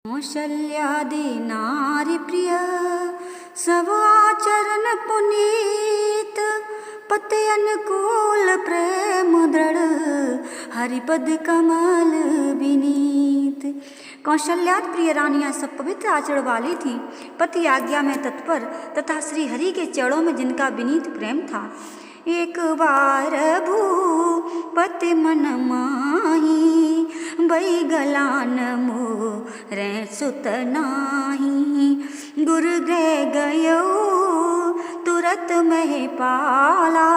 कौशल्यादि नारी प्रिय सब आचरण पुनीत, पति अनुकूल प्रेम दृढ़ हरिपद कमल विनीत। कौशल्यादि प्रिय रानियां सब पवित्र आचरण वाली थीं, पति आज्ञा में तत्पर तथा श्री हरि के चरणों में जिनका विनीत प्रेम था। एक बार भूपति मन माही, बई गलान मोरे सुत नाही। गुरु गृह गयो तुरत मह पाला,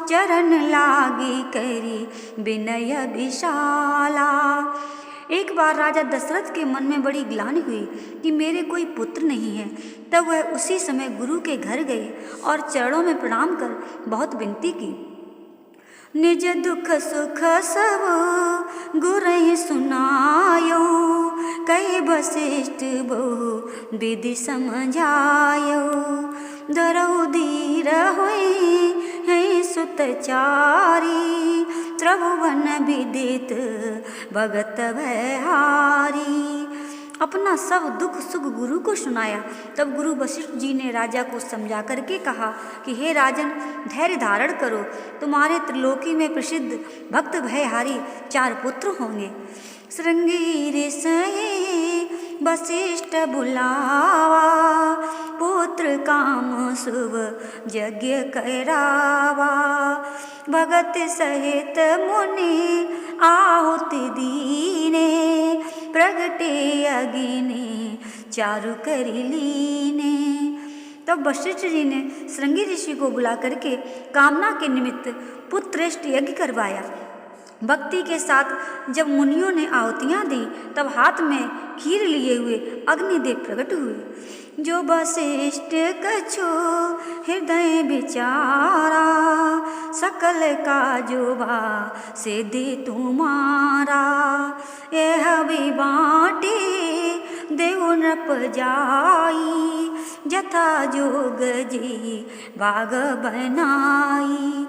चरण लागी करी विनय विशाला। एक बार राजा दशरथ के मन में बड़ी ग्लानि हुई कि मेरे कोई पुत्र नहीं है। तब वह उसी समय गुरु के घर गए और चरणों में प्रणाम कर बहुत विनती की। निज दुख सुख सब गुरहि सुनायो, कहे वशिष्ठ बहु विधि समझायो। धरऊ धीर होई है सुतचारी, त्रिभुवन विदित भगत भयहारी। अपना सब दुख सुख गुरु को सुनाया। तब गुरु वशिष्ठ जी ने राजा को समझा करके कहा कि हे राजन, धैर्य धारण करो, तुम्हारे त्रिलोकी में प्रसिद्ध भक्त भयहारी 4 पुत्र होंगे। श्रृंगी सहे वशिष्ठ बुलावा, पुत्र काम शुभ यज्ञ करावा। भगत सहित मुनि आहुति दीने, प्रगटे अगिने चारु करी लीने। तब वशिष्ठ जी ने श्रृंगी ऋषि को बुला करके कामना के निमित्त पुत्रश्रेष्ठ यज्ञ करवाया। भक्ति के साथ जब मुनियों ने आहुतियाँ दी, तब हाथ में खीर लिए हुए अग्निदेव प्रकट हुए। जो वशिष्ठ कछु हृदय विचारा, सकल काजोबा सिद्धि तुम्हारा। यह भी बाटे देव नृप जाई, जथा जोग जी बाग बनाई।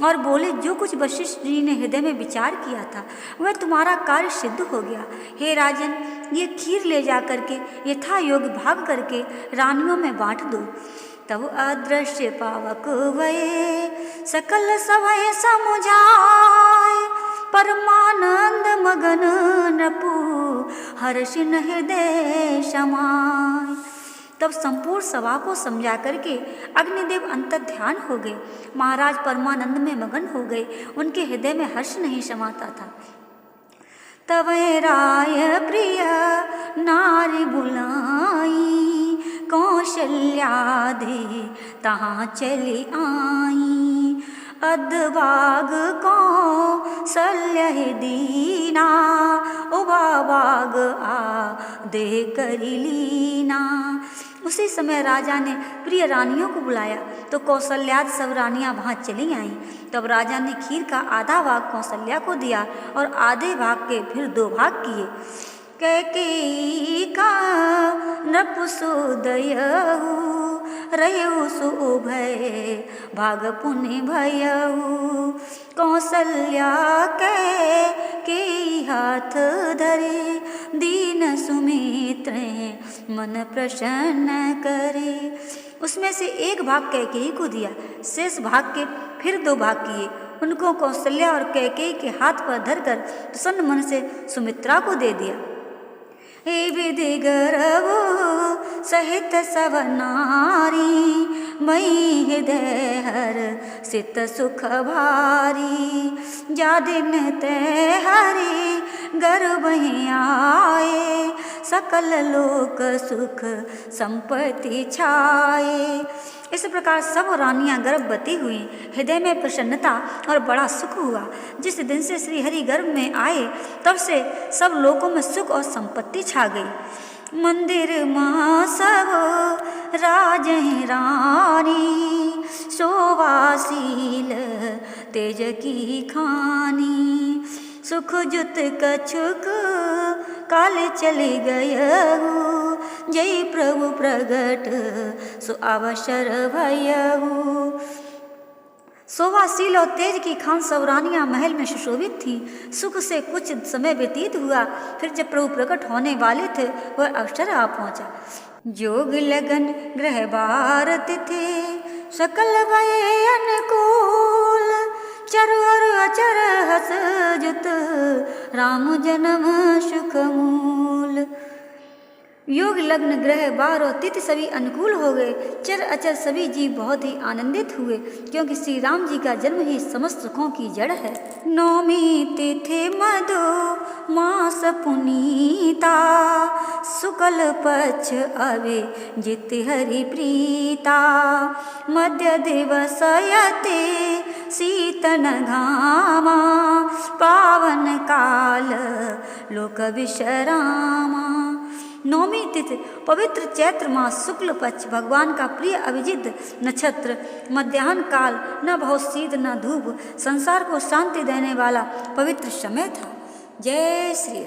और बोले, जो कुछ वशिष्ठ जी ने हृदय में विचार किया था वह तुम्हारा कार्य सिद्ध हो गया। हे राजन, ये खीर ले जा करके यथा योग भाग करके रानियों में बांट दो। तब अदृश्य पावक भये सकल सभय समुझाय, परमानंद मगन नपु हर्षिन हृदय समाय। तब संपूर्ण सभा को समझा करके अग्निदेव अंतर ध्यान हो गए। महाराज परमानंद में मगन हो गए, उनके हृदय में हर्ष नहीं समाता था। तब राय प्रिय नारी बुलाई, कौशल्यादि तहाँ चली आई। अधभाग कौशल्य दीना, उबा बाग आ दे करी लीना। उसी समय राजा ने प्रिय रानियों को बुलाया तो कौशल्याद सब रानियां वहाँ चली आईं। तब राजा ने खीर का आधा भाग कौशल्या को दिया और आधे भाग के फिर 2 भाग किए। कैकेयी का नपुसोदयहु, रहु सो भय भाग पुण्य भयहु। कौशल्या के हाथ धरे, दीन सुमित्र मन प्रसन्न करे। उसमें से 1 भाग कैकेयी को दिया, शेष भाग के फिर 2 भाग किए। उनको कौशल्या और कैकेयी के हाथ पर धरकर प्रसन्न मन से सुमित्रा को दे दिया। हे विधि गर्भ सहित सब नारी, मई हृदय हर सित सुख भारी। जा दिन ते हरि गर्भ आए, सकल लोक सुख संपत्ति छाए। इस प्रकार सब रानियां गर्भवती हुई, हृदय में प्रसन्नता और बड़ा सुख हुआ। जिस दिन से श्री हरि गर्भ में आए तब से सब लोगों में सुख और संपत्ति छा गई। मंदिर माँ सब राज रानी, शोभाशील तेज की खानी। सुख जुत कछुक काल चले गयहु, जय प्रभु प्रगट सो अवसर भयहु। शोभाशील और तेज की खान सब रानियां महल में सुशोभित थीं। सुख से कुछ समय व्यतीत हुआ, फिर जब प्रभु प्रकट होने वाले थे वह अवसर आ पहुंचा। जोग लगन ग्रह बार तिथि सकल भये अनुकूल, चरु और अचर हस जुत राम जन्म सुख मूल। योग लग्न ग्रह बार और तिथि सभी अनुकूल हो गए। चर अचर सभी जीव बहुत ही आनंदित हुए, क्योंकि श्री राम जी का जन्म ही समस्त सुखों की जड़ है। नौमी तिथि मधु मास पुनीता, शुक्ल पक्ष अवे जित हरि प्रीता, मध्य दिवस यते शीतन घामा, पावन काल लोक विश्रामा। नौमी तिथि पवित्र चैत्र मास शुक्ल पक्ष, भगवान का प्रिय अभिजित नक्षत्र, मध्याह्न काल, न बहुत शीत न धूप, संसार को शांति देने वाला पवित्र समय था। जय श्री राम।